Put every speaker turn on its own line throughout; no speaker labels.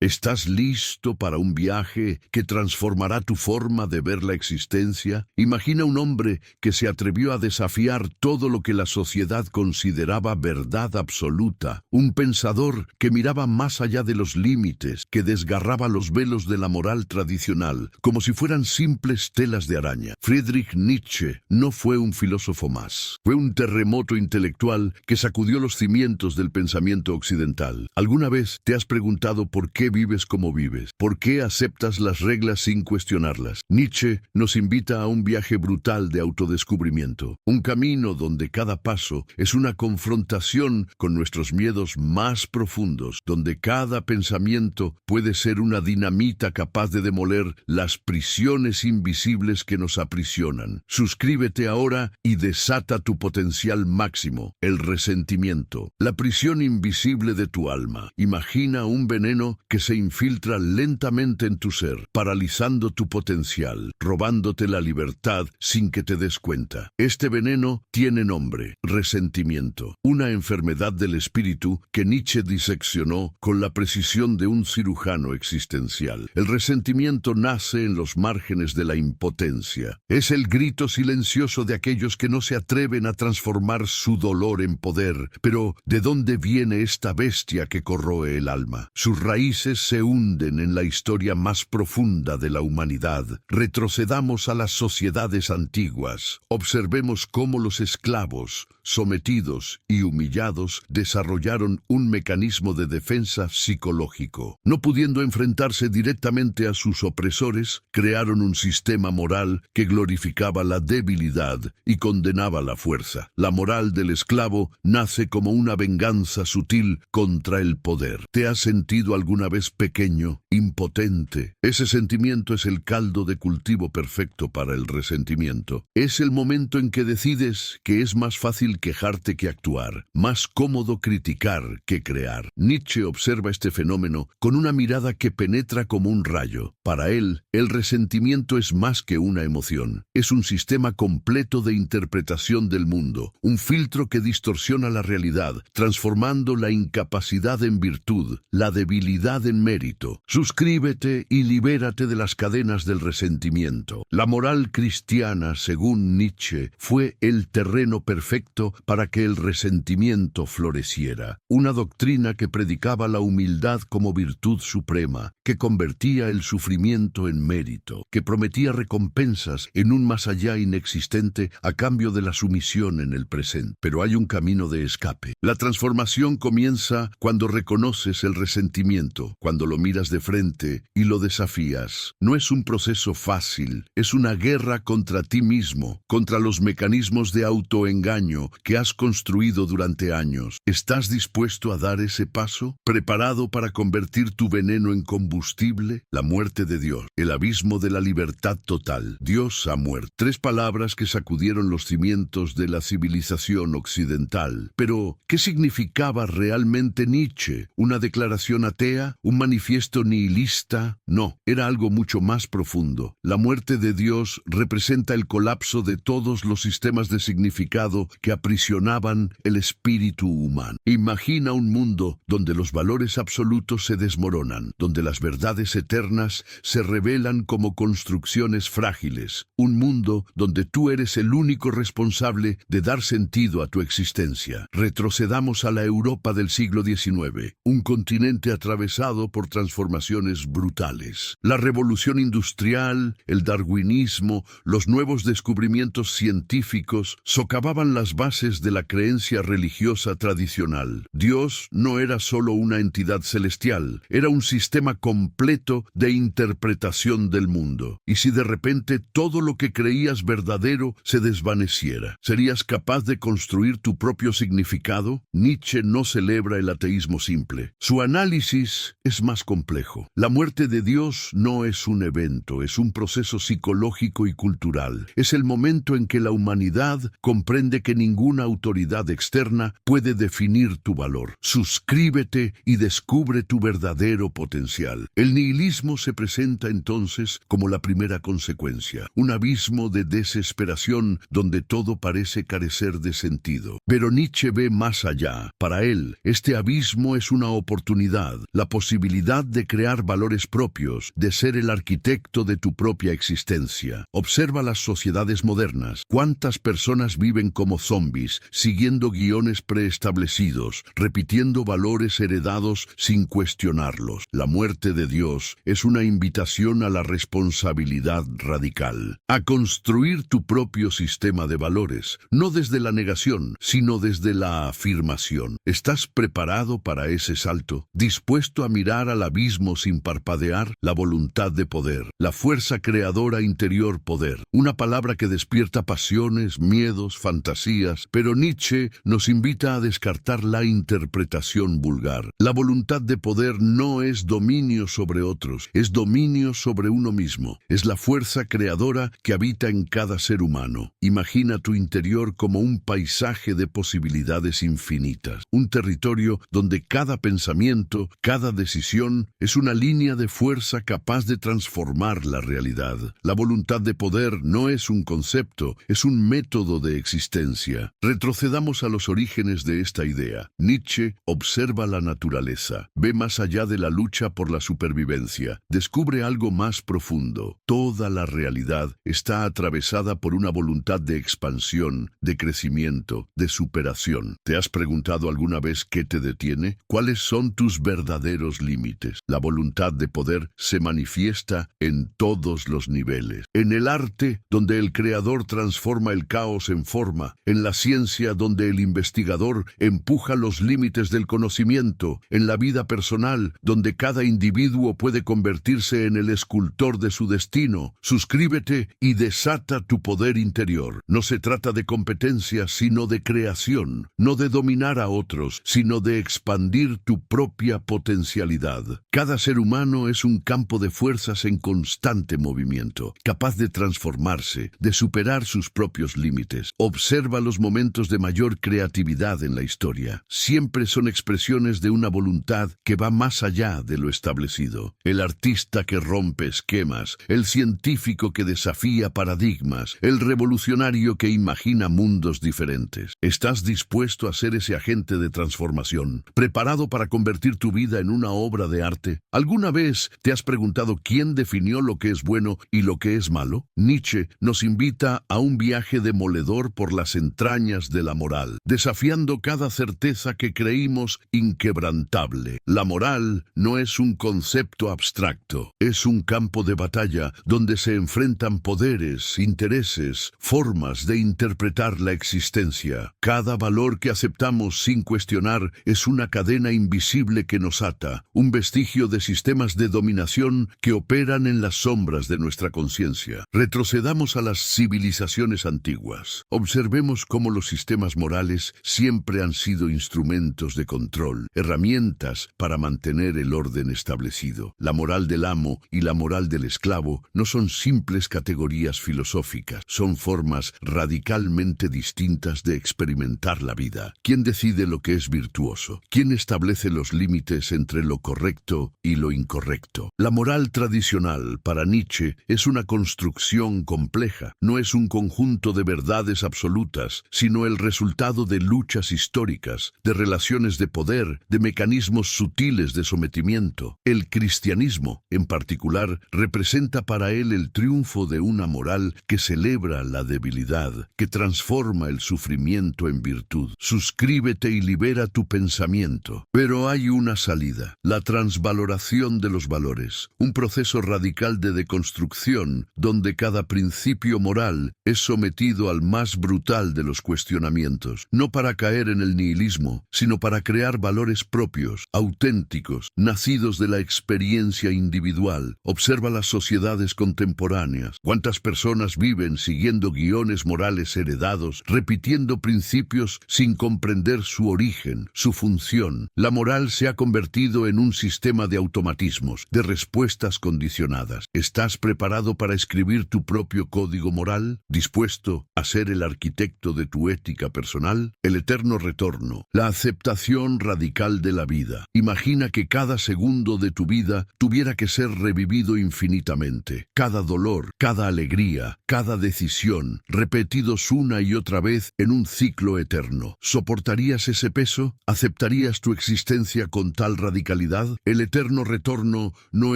¿Estás listo para un viaje que transformará tu forma de ver la existencia? Imagina un hombre que se atrevió a desafiar todo lo que la sociedad consideraba verdad absoluta, un pensador que miraba más allá de los límites, que desgarraba los velos de la moral tradicional, como si fueran simples telas de araña. Friedrich Nietzsche no fue un filósofo más, fue un terremoto intelectual que sacudió los cimientos del pensamiento occidental. ¿Alguna vez te has preguntado por qué vives como vives? ¿Por qué aceptas las reglas sin cuestionarlas? Nietzsche nos invita a un viaje brutal de autodescubrimiento, un camino donde cada paso es una confrontación con nuestros miedos más profundos, donde cada pensamiento puede ser una dinamita capaz de demoler las prisiones invisibles que nos aprisionan. Suscríbete ahora y desata tu potencial máximo, el resentimiento, la prisión invisible de tu alma. Imagina un veneno que se infiltra lentamente en tu ser, paralizando tu potencial, robándote la libertad sin que te des cuenta. Este veneno tiene nombre: resentimiento, una enfermedad del espíritu que Nietzsche diseccionó con la precisión de un cirujano existencial. El resentimiento nace en los márgenes de la impotencia. Es el grito silencioso de aquellos que no se atreven a transformar su dolor en poder. Pero, ¿de dónde viene esta bestia que corroe el alma? Sus raíces se hunden en la historia más profunda de la humanidad. Retrocedamos a las sociedades antiguas. Observemos cómo los esclavos, sometidos y humillados, desarrollaron un mecanismo de defensa psicológico. No pudiendo enfrentarse directamente a sus opresores, crearon un sistema moral que glorificaba la debilidad y condenaba la fuerza. La moral del esclavo nace como una venganza sutil contra el poder. ¿Te has sentido alguna vez pequeño, impotente? Ese sentimiento es el caldo de cultivo perfecto para el resentimiento. Es el momento en que decides que es más fácil quejarte que actuar, más cómodo criticar que crear. Nietzsche observa este fenómeno con una mirada que penetra como un rayo. Para él, el resentimiento es más que una emoción. Es un sistema completo de interpretación del mundo, un filtro que distorsiona la realidad, transformando la incapacidad en virtud, la debilidad en mérito. Suscríbete y libérate de las cadenas del resentimiento. La moral cristiana, según Nietzsche, fue el terreno perfecto para que el resentimiento floreciera. Una doctrina que predicaba la humildad como virtud suprema, que convertía el sufrimiento en mérito, que prometía recompensas en un más allá inexistente a cambio de la sumisión en el presente. Pero hay un camino de escape. La transformación comienza cuando reconoces el resentimiento, cuando lo miras de frente y lo desafías. No es un proceso fácil, es una guerra contra ti mismo, contra los mecanismos de autoengaño que has construido durante años. ¿Estás dispuesto a dar ese paso? ¿Preparado para convertir tu veneno en combustible? La muerte de Dios, el abismo de la libertad total. Dios ha muerto. 3 palabras que sacudieron los cimientos de la civilización occidental. Pero, ¿qué significaba realmente Nietzsche? ¿Una declaración atea? ¿Un manifiesto nihilista? No, era algo mucho más profundo. La muerte de Dios representa el colapso de todos los sistemas de significado que aprisionaban el espíritu humano. Imagina un mundo donde los valores absolutos se desmoronan, donde las verdades eternas se revelan como construcciones frágiles. Un mundo donde tú eres el único responsable de dar sentido a tu existencia. Retrocedamos a la Europa del siglo XIX, un continente atravesado por transformaciones brutales. La revolución industrial, el darwinismo, los nuevos descubrimientos científicos socavaban las bases de la creencia religiosa tradicional. Dios no era solo una entidad celestial, era un sistema completo de interpretación del mundo. Y si de repente todo lo que creías verdadero se desvaneciera, ¿serías capaz de construir tu propio significado? Nietzsche no celebra el ateísmo simple. Su análisis es más complejo. La muerte de Dios no es un evento, es un proceso psicológico y cultural. Es el momento en que la humanidad comprende que ningún ninguna autoridad externa puede definir tu valor. Suscríbete y descubre tu verdadero potencial. El nihilismo se presenta entonces como la primera consecuencia, un abismo de desesperación donde todo parece carecer de sentido. Pero Nietzsche ve más allá. Para él, este abismo es una oportunidad, la posibilidad de crear valores propios, de ser el arquitecto de tu propia existencia. Observa las sociedades modernas. ¿Cuántas personas viven como zombies, siguiendo guiones preestablecidos, repitiendo valores heredados sin cuestionarlos? La muerte de Dios es una invitación a la responsabilidad radical, a construir tu propio sistema de valores, no desde la negación, sino desde la afirmación. ¿Estás preparado para ese salto? ¿Dispuesto a mirar al abismo sin parpadear? La voluntad de poder, la fuerza creadora interior poder, una palabra que despierta pasiones, miedos, fantasías, pero Nietzsche nos invita a descartar la interpretación vulgar. La voluntad de poder no es dominio sobre otros, es dominio sobre uno mismo. Es la fuerza creadora que habita en cada ser humano. Imagina tu interior como un paisaje de posibilidades infinitas, un territorio donde cada pensamiento, cada decisión es una línea de fuerza capaz de transformar la realidad. La voluntad de poder no es un concepto, es un método de existencia. Retrocedamos a los orígenes de esta idea. Nietzsche observa la naturaleza, ve más allá de la lucha por la supervivencia, descubre algo más profundo. Toda la realidad está atravesada por una voluntad de expansión, de crecimiento, de superación. ¿Te has preguntado alguna vez qué te detiene? ¿Cuáles son tus verdaderos límites? La voluntad de poder se manifiesta en todos los niveles. En el arte, donde el creador transforma el caos en forma, en la ciencia, donde el investigador empuja los límites del conocimiento, en la vida personal, donde cada individuo puede convertirse en el escultor de su destino. Suscríbete y desata tu poder interior. No se trata de competencia, sino de creación, no de dominar a otros, sino de expandir tu propia potencialidad. Cada ser humano es un campo de fuerzas en constante movimiento, capaz de transformarse, de superar sus propios límites. Observa los momentos de mayor creatividad en la historia. Siempre son expresiones de una voluntad que va más allá de lo establecido. El artista que rompe esquemas, el científico que desafía paradigmas, el revolucionario que imagina mundos diferentes. ¿Estás dispuesto a ser ese agente de transformación, preparado para convertir tu vida en una obra de arte? ¿Alguna vez te has preguntado quién definió lo que es bueno y lo que es malo? Nietzsche nos invita a un viaje demoledor por las entrañas de la moral, desafiando cada certeza que creímos inquebrantable. La moral no es un concepto abstracto, es un campo de batalla donde se enfrentan poderes, intereses, formas de interpretar la existencia. Cada valor que aceptamos sin cuestionar es una cadena invisible que nos ata, un vestigio de sistemas de dominación que operan en las sombras de nuestra conciencia. Retrocedamos a las civilizaciones antiguas. Observemos cómo los sistemas morales siempre han sido instrumentos de control, herramientas para mantener el orden establecido. La moral del amo y la moral del esclavo no son simples categorías filosóficas, son formas radicalmente distintas de experimentar la vida. ¿Quién decide lo que es virtuoso? ¿Quién establece los límites entre lo correcto y lo incorrecto? La moral tradicional, para Nietzsche, es una construcción compleja. No es un conjunto de verdades absolutas, sino el resultado de luchas históricas, de relaciones de poder, de mecanismos sutiles de sometimiento. El cristianismo, en particular, representa para él el triunfo de una moral que celebra la debilidad, que transforma el sufrimiento en virtud. Suscríbete y libera tu pensamiento. Pero hay una salida, la transvaloración de los valores, un proceso radical de deconstrucción donde cada principio moral es sometido al más brutal de los cuestionamientos, no para caer en el nihilismo, sino para crear valores propios, auténticos, nacidos de la experiencia individual. Observa las sociedades contemporáneas. ¿Cuántas personas viven siguiendo guiones morales heredados, repitiendo principios sin comprender su origen, su función? La moral se ha convertido en un sistema de automatismos, de respuestas condicionadas. ¿Estás preparado para escribir tu propio código moral? ¿Dispuesto a ser el arquitecto de tu ética personal, el eterno retorno, la aceptación radical de la vida. Imagina que cada segundo de tu vida tuviera que ser revivido infinitamente. Cada dolor, cada alegría, cada decisión, repetidos una y otra vez en un ciclo eterno. ¿Soportarías ese peso? ¿Aceptarías tu existencia con tal radicalidad? El eterno retorno no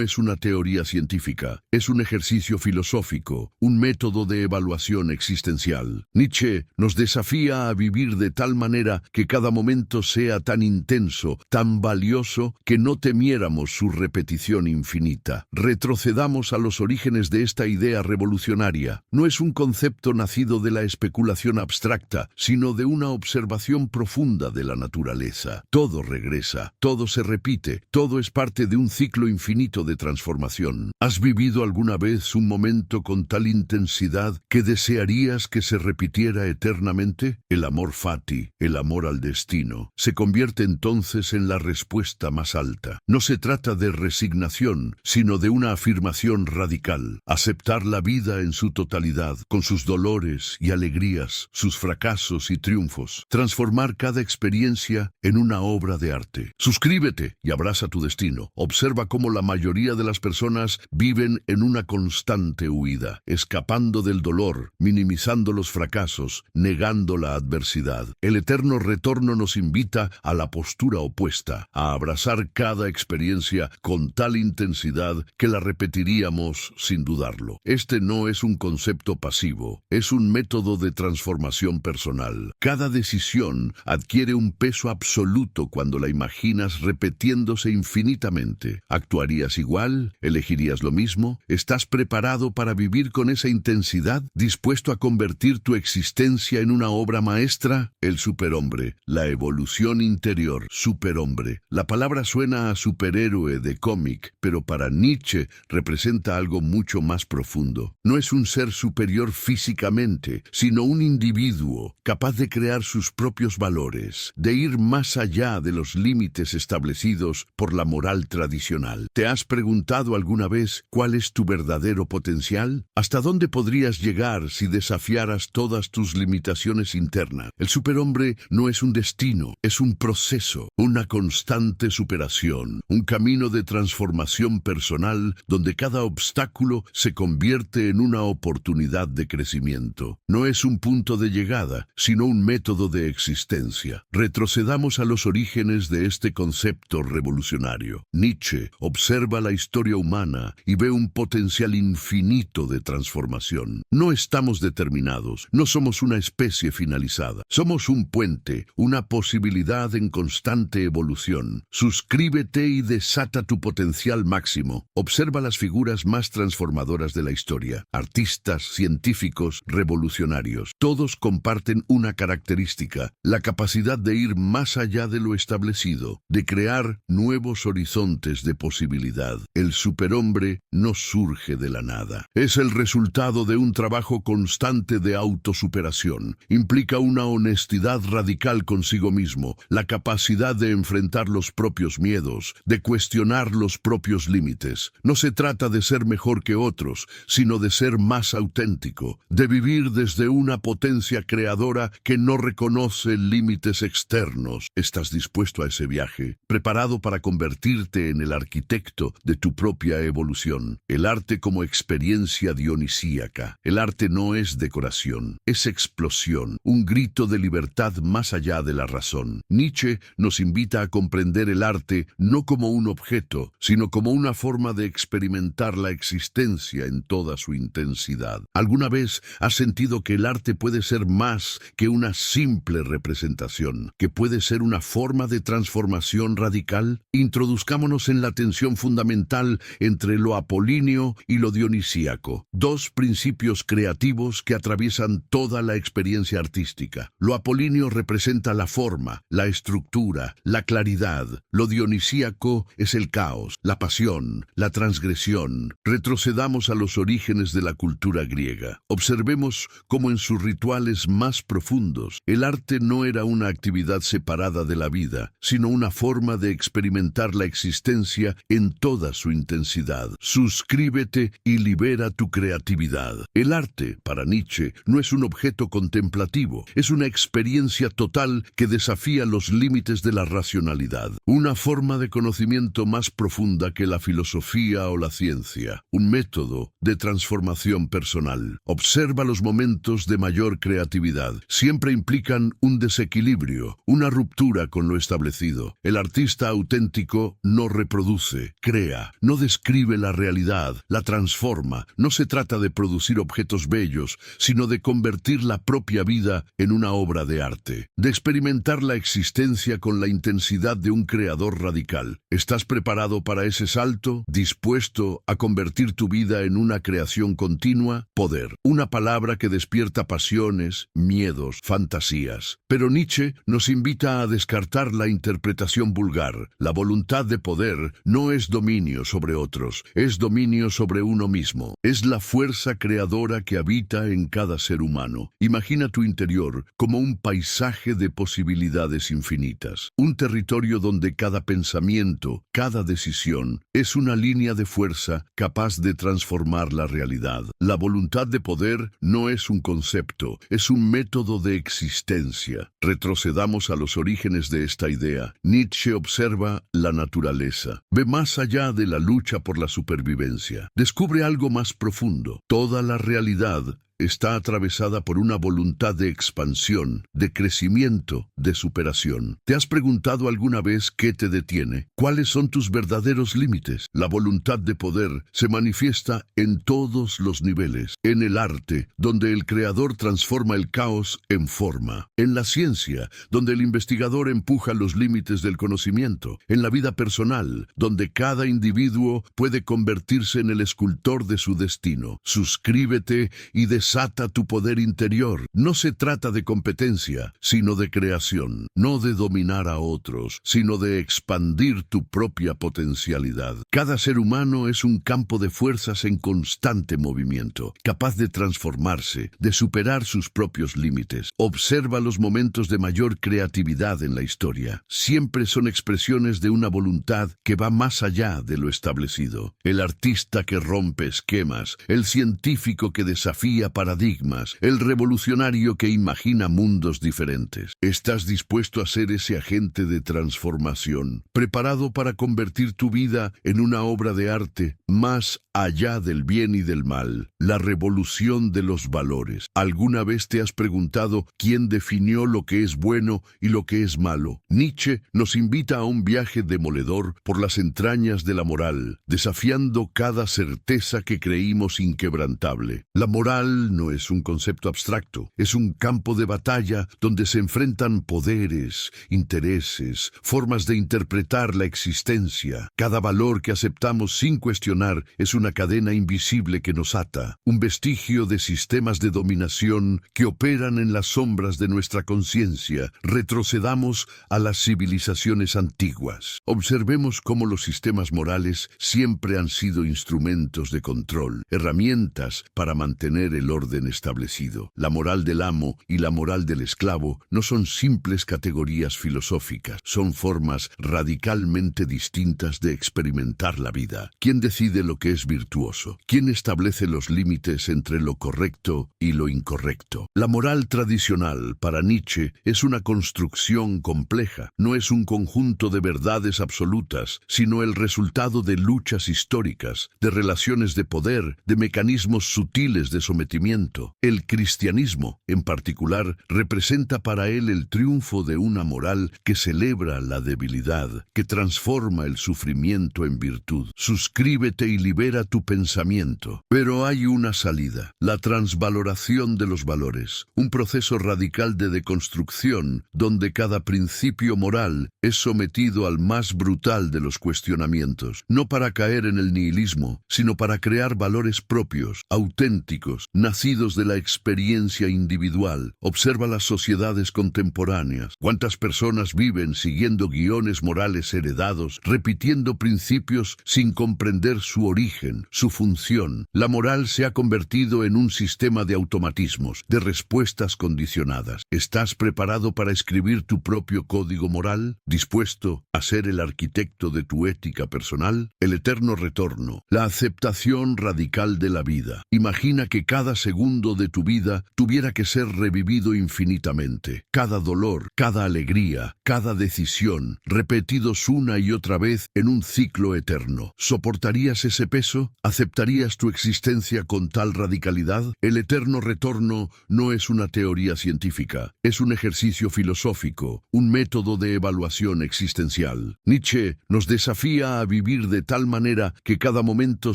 es una teoría científica, es un ejercicio filosófico, un método de evaluación existencial. Nietzsche nos desafía a vivir de tal manera que cada momento sea tan intenso, tan valioso, que no temiéramos su repetición infinita. Retrocedamos a los orígenes de esta idea revolucionaria. No es un concepto nacido de la especulación abstracta, sino de una observación profunda de la naturaleza. Todo regresa, todo se repite, todo es parte de un ciclo infinito de transformación. ¿Has vivido alguna vez un momento con tal intensidad que desearías que se repitiera eternamente? El amor fati, el amor al destino, se convierte entonces en la respuesta más alta. No se trata de resignación, sino de una afirmación radical. Aceptar la vida en su totalidad, con sus dolores y alegrías, sus fracasos y triunfos. Transformar cada experiencia en una obra de arte. Suscríbete y abraza tu destino. Observa cómo la mayoría de las personas viven en una constante huida, escapando del dolor, minimizando los fracasos, negando la adversidad. El eterno retorno nos invita a la postura opuesta, a abrazar cada experiencia con tal intensidad que la repetiríamos sin dudarlo. Este no es un concepto pasivo, es un método de transformación personal. Cada decisión adquiere un peso absoluto cuando la imaginas repitiéndose infinitamente. ¿Actuarías igual? ¿Elegirías lo mismo? ¿Estás preparado para vivir con esa intensidad? ¿Dispuesto a convertir tu existencia en una obra maestra? El superhombre, la evolución interior, superhombre. La palabra suena a superhéroe de cómic, pero para Nietzsche representa algo mucho más profundo. No es un ser superior físicamente, sino un individuo capaz de crear sus propios valores, de ir más allá de los límites establecidos por la moral tradicional. ¿Te has preguntado alguna vez cuál es tu verdadero potencial? ¿Hasta dónde podrías llegar si desafiaras todas tus limitaciones internas? El superhombre no es un destino, es un proceso, una constante superación, un camino de transformación personal donde cada obstáculo se convierte en una oportunidad de crecimiento. No es un punto de llegada, sino un método de existencia. Retrocedamos a los orígenes de este concepto revolucionario. Nietzsche observa la historia humana y ve un potencial infinito de transformación. No estamos determinados, no somos una especie finalizada. Somos un puente, una posibilidad en constante evolución. Suscríbete y desata tu potencial máximo. Observa las figuras más transformadoras de la historia. Artistas, científicos, revolucionarios. Todos comparten una característica, la capacidad de ir más allá de lo establecido, de crear nuevos horizontes de posibilidad. El superhombre no surge de la nada. Es el resultado de un trabajo constante de autosuperación. Implica una honestidad radical consigo mismo, la capacidad de enfrentar los propios miedos, de cuestionar los propios límites. No se trata de ser mejor que otros, sino de ser más auténtico, de vivir desde una potencia creadora que no reconoce límites externos. ¿Estás dispuesto a ese viaje? ¿Preparado para convertirte en el arquitecto de tu propia evolución? El arte como experiencia dionisíaca. El arte no es decoración, es explosión, un grito de libertad más allá de la razón. Nietzsche nos invita a comprender el arte no como un objeto, sino como una forma de experimentar la existencia en toda su intensidad. ¿Alguna vez has sentido que el arte puede ser más que una simple representación, que puede ser una forma de transformación radical? Introduzcámonos en la tensión fundamental entre lo apolíneo y lo dionisíaco, dos principios creativos que atraviesan toda la experiencia artística. Lo apolíneo representa la forma, la estructura, la claridad. Lo dionisíaco es el caos, la pasión, la transgresión. Retrocedamos a los orígenes de la cultura griega. Observemos cómo en sus rituales más profundos, el arte no era una actividad separada de la vida, sino una forma de experimentar la existencia en toda su intensidad. Suscríbete y libera tu creatividad. El arte, para Nietzsche, no es un objeto contemporáneo, contemplativo. Es una experiencia total que desafía los límites de la racionalidad. Una forma de conocimiento más profunda que la filosofía o la ciencia. Un método de transformación personal. Observa los momentos de mayor creatividad. Siempre implican un desequilibrio, una ruptura con lo establecido. El artista auténtico no reproduce, crea, no describe la realidad, la transforma. No se trata de producir objetos bellos, sino de convertir la propia vida en una obra de arte, de experimentar la existencia con la intensidad de un creador radical. ¿Estás preparado para ese salto? ¿Dispuesto a convertir tu vida en una creación continua? Poder, una palabra que despierta pasiones, miedos, fantasías. Pero Nietzsche nos invita a descartar la interpretación vulgar. La voluntad de poder no es dominio sobre otros, es dominio sobre uno mismo. Es la fuerza creadora que habita en cada ser humano. Imagina tu interior como un paisaje de posibilidades infinitas. Un territorio donde cada pensamiento, cada decisión, es una línea de fuerza capaz de transformar la realidad. La voluntad de poder no es un concepto, es un método de existencia. Retrocedamos a los orígenes de esta idea. Nietzsche observa la naturaleza. Ve más allá de la lucha por la supervivencia. Descubre algo más profundo. Toda la realidad está atravesada por una voluntad de expansión, de crecimiento, de superación. ¿Te has preguntado alguna vez qué te detiene? ¿Cuáles son tus verdaderos límites? La voluntad de poder se manifiesta en todos los niveles. En el arte, donde el creador transforma el caos en forma. En la ciencia, donde el investigador empuja los límites del conocimiento. En la vida personal, donde cada individuo puede convertirse en el escultor de su destino. Suscríbete y desata tu poder interior. No se trata de competencia, sino de creación. No de dominar a otros, sino de expandir tu propia potencialidad. Cada ser humano es un campo de fuerzas en constante movimiento, capaz de transformarse, de superar sus propios límites. Observa los momentos de mayor creatividad en la historia. Siempre son expresiones de una voluntad que va más allá de lo establecido. El artista que rompe esquemas, el científico que desafía paradigmas, el revolucionario que imagina mundos diferentes. ¿Estás dispuesto a ser ese agente de transformación, preparado para convertir tu vida en una obra de arte más allá del bien y del mal? La revolución de los valores. ¿Alguna vez te has preguntado quién definió lo que es bueno y lo que es malo? Nietzsche nos invita a un viaje demoledor por las entrañas de la moral, desafiando cada certeza que creímos inquebrantable. La moral no es un concepto abstracto, es un campo de batalla donde se enfrentan poderes, intereses, formas de interpretar la existencia. Cada valor que aceptamos sin cuestionar es una cadena invisible que nos ata, un vestigio de sistemas de dominación que operan en las sombras de nuestra conciencia. Retrocedamos a las civilizaciones antiguas. Observemos cómo los sistemas morales siempre han sido instrumentos de control, herramientas para mantener el orden establecido. La moral del amo y la moral del esclavo no son simples categorías filosóficas, son formas radicalmente distintas de experimentar la vida. ¿Quién decide lo que es virtuoso? ¿Quién establece los límites entre lo correcto y lo incorrecto? La moral tradicional, para Nietzsche, es una construcción compleja. No es un conjunto de verdades absolutas, sino el resultado de luchas históricas, de relaciones de poder, de mecanismos sutiles de sometimiento. El cristianismo, en particular, representa para él el triunfo de una moral que celebra la debilidad, que transforma el sufrimiento en virtud. Suscríbete y libera tu pensamiento. Pero hay una salida: la transvaloración de los valores, un proceso radical de deconstrucción donde cada principio moral es sometido al más brutal de los cuestionamientos, no para caer en el nihilismo, sino para crear valores propios, auténticos, nacidos de la experiencia individual. Observa las sociedades contemporáneas. ¿Cuántas personas viven siguiendo guiones morales heredados, repitiendo principios sin comprender su origen, su función? La moral se ha convertido en un sistema de automatismos, de respuestas condicionadas. ¿Estás preparado para escribir tu propio código moral? ¿Dispuesto a ser el arquitecto de tu ética personal? El eterno retorno, la aceptación radical de la vida. Imagina que cada segundo de tu vida tuviera que ser revivido infinitamente. Cada dolor, cada alegría, cada decisión, repetidos una y otra vez en un ciclo eterno. ¿Soportarías ese peso? ¿Aceptarías tu existencia con tal radicalidad? El eterno retorno no es una teoría científica, es un ejercicio filosófico, un método de evaluación existencial. Nietzsche nos desafía a vivir de tal manera que cada momento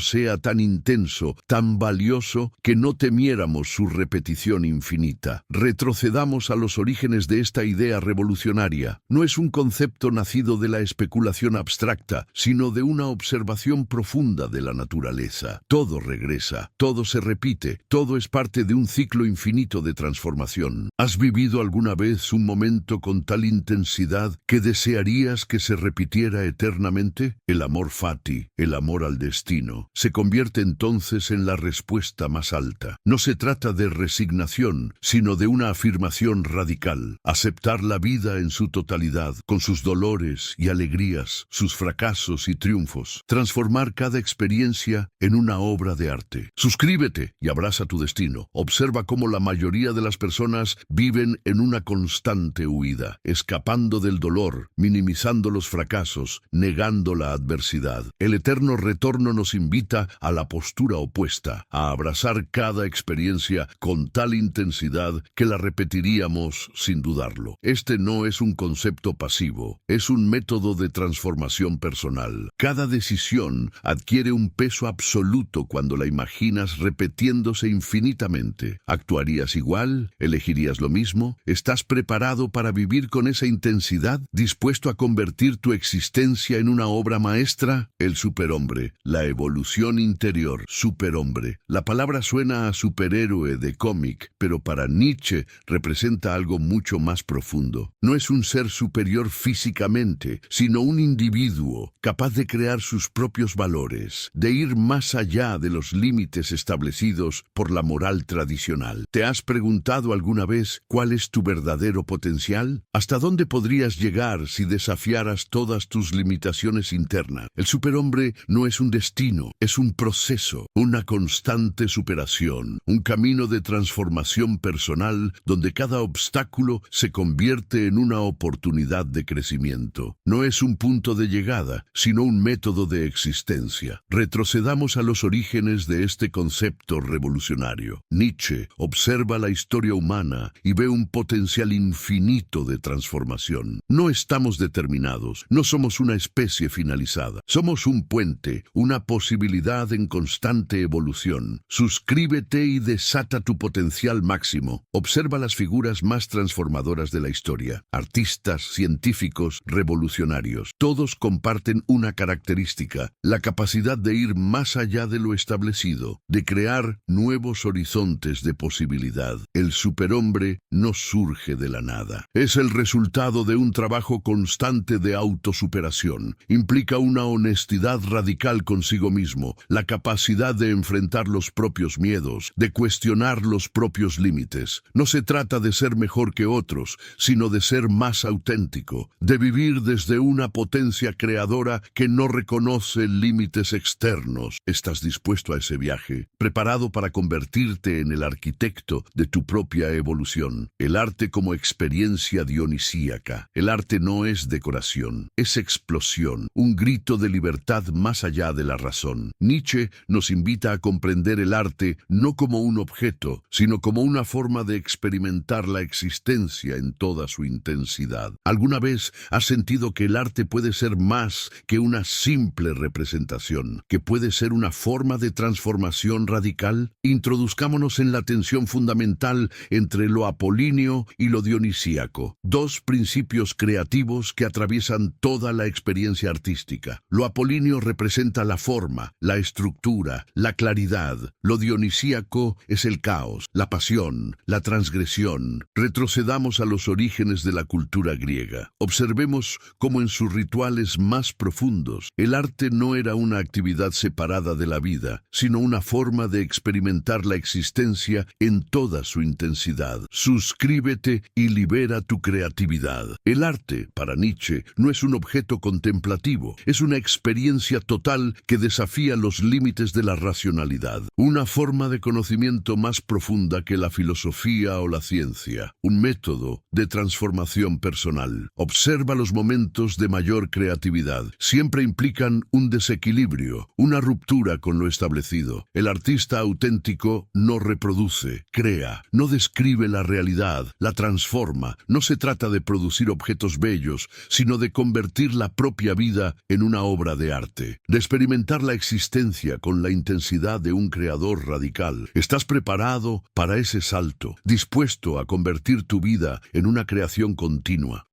sea tan intenso, tan valioso, que no temiéramos su repetición infinita. Retrocedamos a los orígenes de esta idea revolucionaria. No es un concepto nacido de la especulación abstracta, sino de una observación profunda de la naturaleza. Todo regresa, todo se repite, todo es parte de un ciclo infinito de transformación. ¿Has vivido alguna vez un momento con tal intensidad que desearías que se repitiera eternamente? El amor fati, el amor al destino, se convierte entonces en la respuesta más alta. No se trata de resignación, sino de una afirmación radical. Aceptar la vida en su totalidad, con sus dolores y alegrías, sus fracasos y triunfos. Transformar cada experiencia en una obra de arte. Suscríbete y abraza tu destino. Observa cómo la mayoría de las personas viven en una constante huida, escapando del dolor, minimizando los fracasos, negando la adversidad. El eterno retorno nos invita a la postura opuesta, a abrazar cada experiencia con tal intensidad que la repetiríamos sin dudarlo. Este no es un concepto pasivo, es un método de transformación personal. Cada decisión adquiere un peso absoluto cuando la imaginas repitiéndose infinitamente. ¿Actuarías igual? ¿Elegirías lo mismo? ¿Estás preparado para vivir con esa intensidad? ¿Dispuesto a convertir tu existencia en una obra maestra? El superhombre, la evolución interior, superhombre. La palabra suena a superhéroe de cómic, pero para Nietzsche representa algo mucho más profundo. No es un ser superior físicamente, sino un individuo capaz de crear sus propios valores, de ir más allá de los límites establecidos por la moral tradicional. ¿Te has preguntado alguna vez cuál es tu verdadero potencial? ¿Hasta dónde podrías llegar si desafiaras todas tus limitaciones internas? El superhombre no es un destino, es un proceso, una constante superación, un camino de transformación personal donde cada obstáculo se convierte en una oportunidad de crecimiento. No es un punto de llegada, sino un método de existencia. Retrocedamos a los orígenes de este concepto revolucionario. Nietzsche observa la historia humana y ve un potencial infinito de transformación. No estamos determinados, no somos una especie finalizada. Somos un puente, una posibilidad en constante evolución. Suscríbete y desata tu potencial máximo. Observa las figuras más transformadoras de la historia. Artistas, científicos, revolucionarios. Todos comparten una característica, la capacidad de ir más allá de lo establecido, de crear nuevos horizontes de posibilidad. El superhombre no surge de la nada. Es el resultado de un trabajo constante de autosuperación. Implica una honestidad radical consigo mismo, la capacidad de enfrentar los propios miedos, de cuestionar los propios límites. No se trata de ser mejor que otros, sino de ser más auténtico, de vivir desde una potencia creadora que no reconoce límites externos. ¿Estás dispuesto a ese viaje? ¿Preparado para convertirte en el arquitecto de tu propia evolución? El arte como experiencia dionisíaca. El arte no es decoración, es explosión, un grito de libertad más allá de la razón. Nietzsche nos invita a comprender el arte no como un objeto, sino como una forma de experimentar la existencia en toda su intensidad. ¿Alguna vez has sentido que el arte puede ser más que una simple representación, que puede ser una forma de transformación radical? Introduzcámonos en la tensión fundamental entre lo apolíneo y lo dionisíaco, dos principios creativos que atraviesan toda la experiencia artística. Lo apolíneo representa la forma, la estructura, la claridad. Lo dionisíaco es el caos, la pasión, la transgresión. Retrocedamos a los orígenes de la cultura griega. Observemos cómo en sus rituales más profundos, el arte no era una actividad separada de la vida, sino una forma de experimentar la existencia en toda su intensidad. Suscríbete y libera tu creatividad. El arte, para Nietzsche, no es un objeto contemplativo, es una experiencia total que desafía los límites de la racionalidad. Una forma de conocimiento más profunda que la filosofía o la ciencia, un método de transformación personal. Observa los momentos de mayor creatividad. Siempre implican un desequilibrio, una ruptura con lo establecido. El artista auténtico no reproduce, crea, no describe la realidad, la transforma. No se trata de producir objetos bellos, sino de convertir la propia vida en una obra de arte, de experimentar la existencia con la intensidad de un creador radical. ¿Estás preparado para ese salto, dispuesto a convertir tu vida en una creación continua?